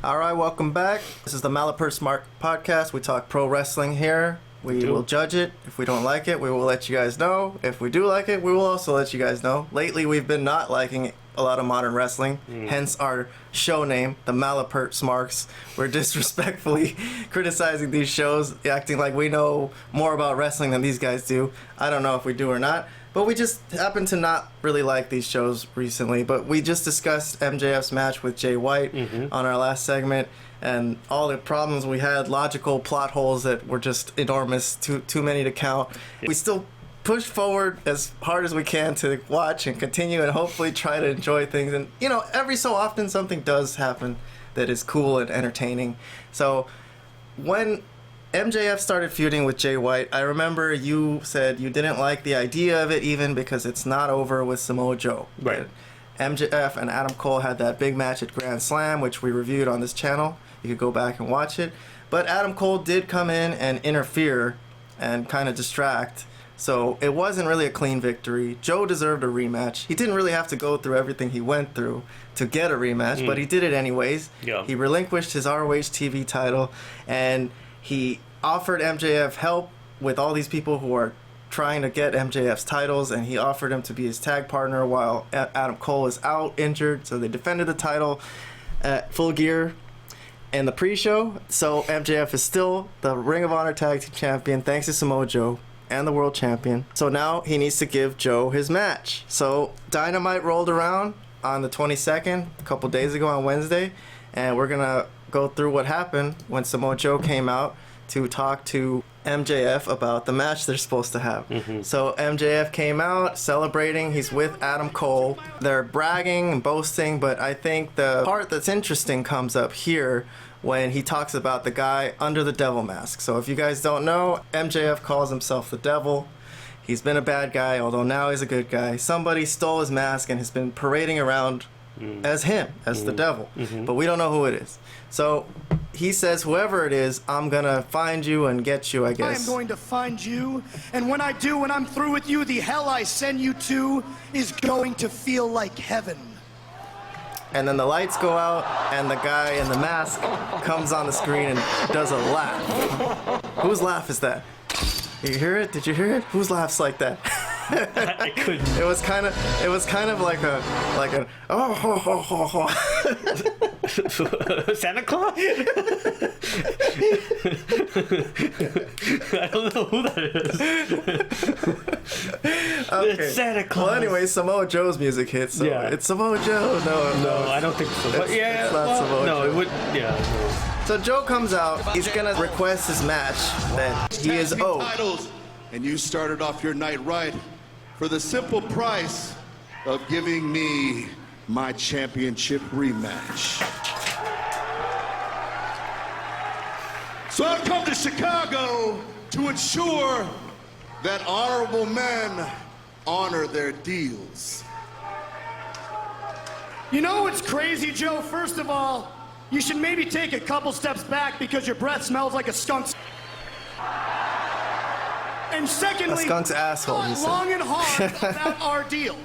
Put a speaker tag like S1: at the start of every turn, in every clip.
S1: All right, welcome back. This is the Malapert Smart Podcast. We talk pro wrestling here. We will judge it. If we don't like it, we will let you guys know. If we do like it, we will also let you guys know. Lately, we've been not liking a lot of modern wrestling, hence our show name, the Malapert Smarks. We're disrespectfully criticizing these shows, acting like we know more about wrestling than these guys do. I don't know if we do or not, but we just happen to not really like these shows recently. But we just discussed MJF's match with Jay White on our last segment, and all the problems we had, logical plot holes that were just enormous, too many to count. We still push forward as hard as we can to watch and continue and hopefully try to enjoy things. And, you know, every so often something does happen that is cool and entertaining. So when MJF started feuding with Jay White, I remember you said you didn't like the idea of it even because it's not over with Samoa Joe.
S2: Right.
S1: MJF and Adam Cole had that big match at Grand Slam, which we reviewed on this channel. You could go back and watch it. But Adam Cole did come in and interfere and kind of distract. So it wasn't really a clean victory. Joe deserved a rematch. He didn't really have to go through everything he went through to get a rematch, but he did it anyways.
S2: Yeah.
S1: He relinquished his ROH TV title, and he offered MJF help with all these people who are trying to get MJF's titles, and he offered him to be his tag partner while Adam Cole is out injured. So they defended the title at Full Gear in the pre-show. So MJF is still the Ring of Honor Tag Team Champion thanks to Samoa Joe and the World Champion. So now he needs to give Joe his match. So Dynamite rolled around on the 22nd, a couple days ago on Wednesday, and we're gonna go through what happened when Samoa Joe came out to talk to MJF about the match they're supposed to have. So MJF came out celebrating. He's with Adam Cole. They're bragging and boasting, but I think the part that's interesting comes up here when he talks about the guy under the devil mask. So if you guys don't know, MJF calls himself the devil. He's been a bad guy, although now he's a good guy. Somebody stole his mask and has been parading around as him, as the devil. But we don't know who it is. So he says, whoever it is, I'm going to find you and get you, I guess.
S3: I'm going to find you, and when I do, when I'm through with you, the hell I send you to is going to feel like heaven.
S1: And then the lights go out, and the guy in the mask comes on the screen and does a laugh. Whose laugh is that? You hear it? Did you hear it? Whose laughs like that?
S2: I couldn't.
S1: It was kind of like an oh ho ho ho ho.
S2: Santa Claus? I don't know who that is.
S1: Okay.
S2: It's Santa Claus.
S1: Well, anyway, Samoa Joe's music hits. So
S2: Yeah.
S1: It's Samoa Joe. No,
S2: I don't think so. But yeah,
S1: it's not Samoa
S2: no,
S1: Joe.
S2: it would. Yeah.
S1: So Joe comes out. He's gonna request his match that he is owed.
S4: Titles, and you started off your night right for the simple price of giving me my championship rematch. So I've come to Chicago to ensure that honorable men honor their deals.
S3: You know what's crazy, Joe? First of all, you should maybe take a couple steps back because your breath smells like a skunk's. And secondly,
S1: A skunk's asshole, he
S3: thought
S1: said.
S3: long and hard about our deal.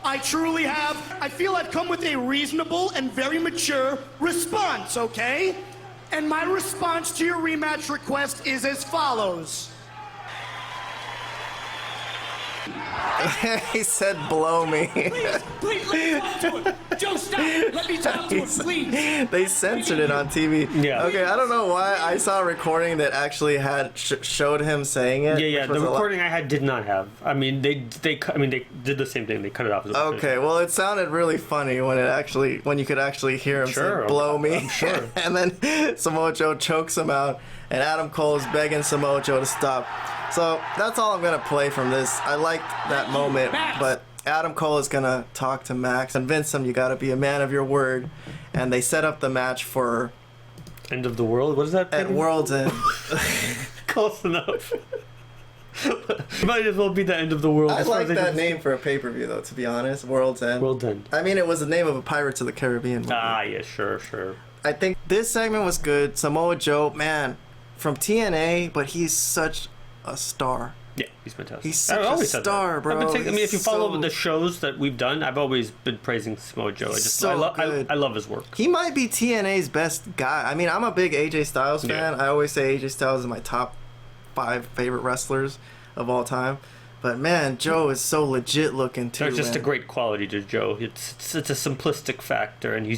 S3: I truly have. I feel I've come with a reasonable and very mature response, okay? And my response to your rematch request is as follows.
S1: He said, "Blow me."
S3: Please, let me talk to him. Joe, stop. Let me talk to him, please.
S1: They censored it on TV.
S2: Yeah.
S1: Okay, I don't know why I saw a recording that actually had showed him saying it.
S2: Yeah.
S1: which
S2: The
S1: was a lot-
S2: recording I had did not have. I mean, they did the same thing. They cut it off.
S1: Okay, well, it sounded really funny when you could actually hear him
S2: Sure,
S1: say, "Blow me."
S2: I'm sure.
S1: And then Samoa Joe chokes him out, and Adam Cole is begging Samoa Joe to stop. So that's all I'm gonna play from this. I liked that moment, but Adam Cole is gonna talk to Max, convince him you gotta be a man of your word, and they set up the match for
S2: End of the world. What is that?
S1: at World's End.
S2: Close enough. Might as well be the end of the world.
S1: I
S2: as far
S1: like
S2: as I
S1: that
S2: can-
S1: name for a pay-per-view, though. To be honest, World's End.
S2: World's End.
S1: I mean, it was the name of a Pirates of the Caribbean movie.
S2: Ah, yeah, sure.
S1: I think this segment was good. Samoa Joe, man, from TNA, but he's such a star.
S2: Yeah, he's fantastic.
S1: He's such
S2: I've
S1: a
S2: always said that.
S1: star, bro.
S2: I mean, if you follow
S1: So-
S2: the shows that we've done, I've always been praising Samoa Joe. I love his work.
S1: He might be TNA's best guy. I mean, I'm a big AJ Styles fan.
S2: Yeah.
S1: I always say AJ Styles is my top 5 favorite wrestlers of all time. But man, Joe is so legit looking too.
S2: There's just
S1: man.
S2: a great quality to Joe. It's a simplistic factor, and he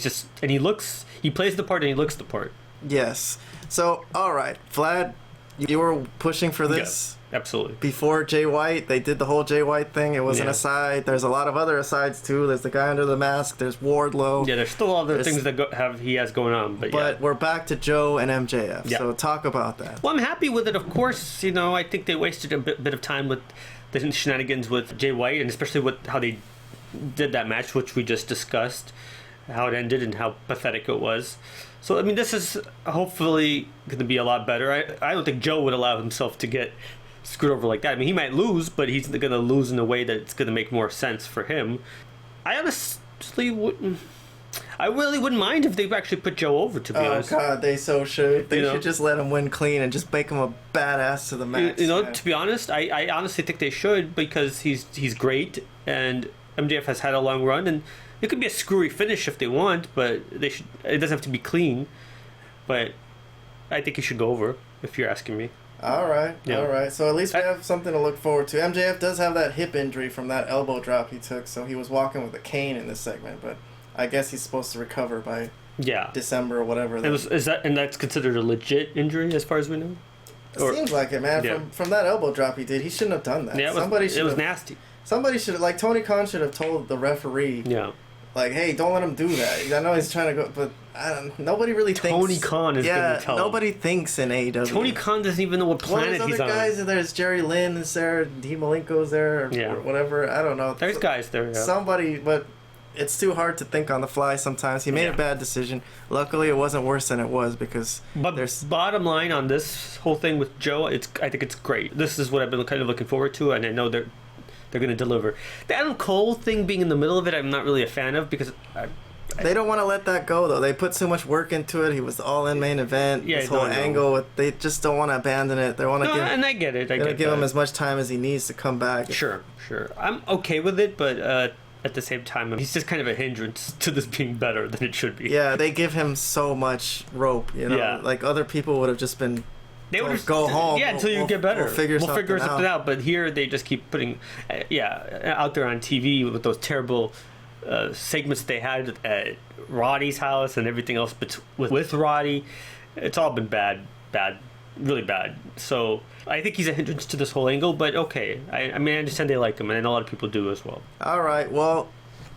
S2: plays the part and he looks the part.
S1: Yes. So, all right, Vlad, you were pushing for this.
S2: Yeah, absolutely.
S1: Before Jay White, they did the whole Jay White thing. It was an
S2: Yeah.
S1: aside. There's a lot of other asides too. There's the guy under the mask. There's Wardlow.
S2: Yeah, there's still other things that he has going on, but yeah.
S1: We're back to Joe and MJF.
S2: Yeah.
S1: So talk about that.
S2: Well, I'm happy with it, of course. You know, I think they wasted a bit of time with the shenanigans with Jay White, and especially with how they did that match, which we just discussed, how it ended and how pathetic it was. So, I mean, this is hopefully going to be a lot better. I don't think Joe would allow himself to get screwed over like that. I mean, he might lose, but he's going to lose in a way that it's going to make more sense for him. I honestly wouldn't... I really wouldn't mind if they actually put Joe over, to be honest.
S1: Oh God, they so should. They
S2: You know?
S1: should just let him win clean and just make him a badass to the max.
S2: You know,
S1: man.
S2: to be honest, I honestly think they should, because he's great, and MJF has had a long run, and it could be a screwy finish if they want, but they should. It doesn't have to be clean. But I think he should go over, if you're asking me.
S1: All right,
S2: Yeah.
S1: all right. So at least we have something to look forward to. MJF does have that hip injury from that elbow drop he took, so he was walking with a cane in this segment, but I guess he's supposed to recover by
S2: Yeah.
S1: December or whatever.
S2: And that's considered a legit injury as far as we know?
S1: It seems like it, man.
S2: Yeah.
S1: From that elbow drop he did, he shouldn't have done that.
S2: Yeah, it was nasty.
S1: Somebody should, like Tony Khan should have told the referee,
S2: Yeah.
S1: like, hey, don't let him do that. I know he's trying to go, but nobody really thinks.
S2: Tony Khan is gonna tell him.
S1: Nobody thinks in AEW.
S2: Tony Khan doesn't even know what
S1: Well,
S2: planet
S1: there's
S2: he's
S1: other
S2: on.
S1: guys. There's Jerry Lynn is there. D. Malenko's there.
S2: Yeah.
S1: Or whatever. I don't know.
S2: There's guys there, yeah.
S1: Somebody, but it's too hard to think on the fly sometimes. He made
S2: Yeah.
S1: a bad decision. Luckily, it wasn't worse than it was because
S2: But
S1: there's.
S2: bottom line on this whole thing with Joe, I think it's great. This is what I've been kind of looking forward to, and I know they're going to deliver. The Adam Cole thing being in the middle of it, I'm not really a fan of, because
S1: They don't want to let that go though. They put so much work into it. He was the all-in main event.
S2: Yeah,
S1: this whole
S2: no.
S1: angle. They just don't want to abandon it. They want to
S2: no,
S1: give.
S2: and I get it. I
S1: Gonna
S2: get
S1: give
S2: that.
S1: him as much time as he needs to come back.
S2: Sure. I'm okay with it, but at the same time, he's just kind of a hindrance to this being better than it should be.
S1: Yeah, they give him so much rope. You know,
S2: Yeah.
S1: like other people would have just been.
S2: They would
S1: Well,
S2: just
S1: go home.
S2: Yeah, until you
S1: We'll-
S2: get better.
S1: we'll figure
S2: something
S1: something
S2: out. But here they just keep putting, out there on TV with those terrible segments they had at Roddy's house and everything else. But with Roddy, it's all been bad, really bad. So I think he's a hindrance to this whole angle. But okay, I mean I understand they like him, and I know a lot of people do as well.
S1: All right, well,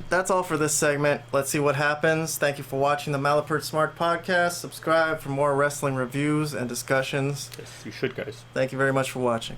S1: that's all for this segment. Let's see what happens. Thank you for watching the Malapert Smart Podcast. Subscribe for more wrestling reviews and discussions.
S2: Yes, you should, guys.
S1: Thank you very much for watching.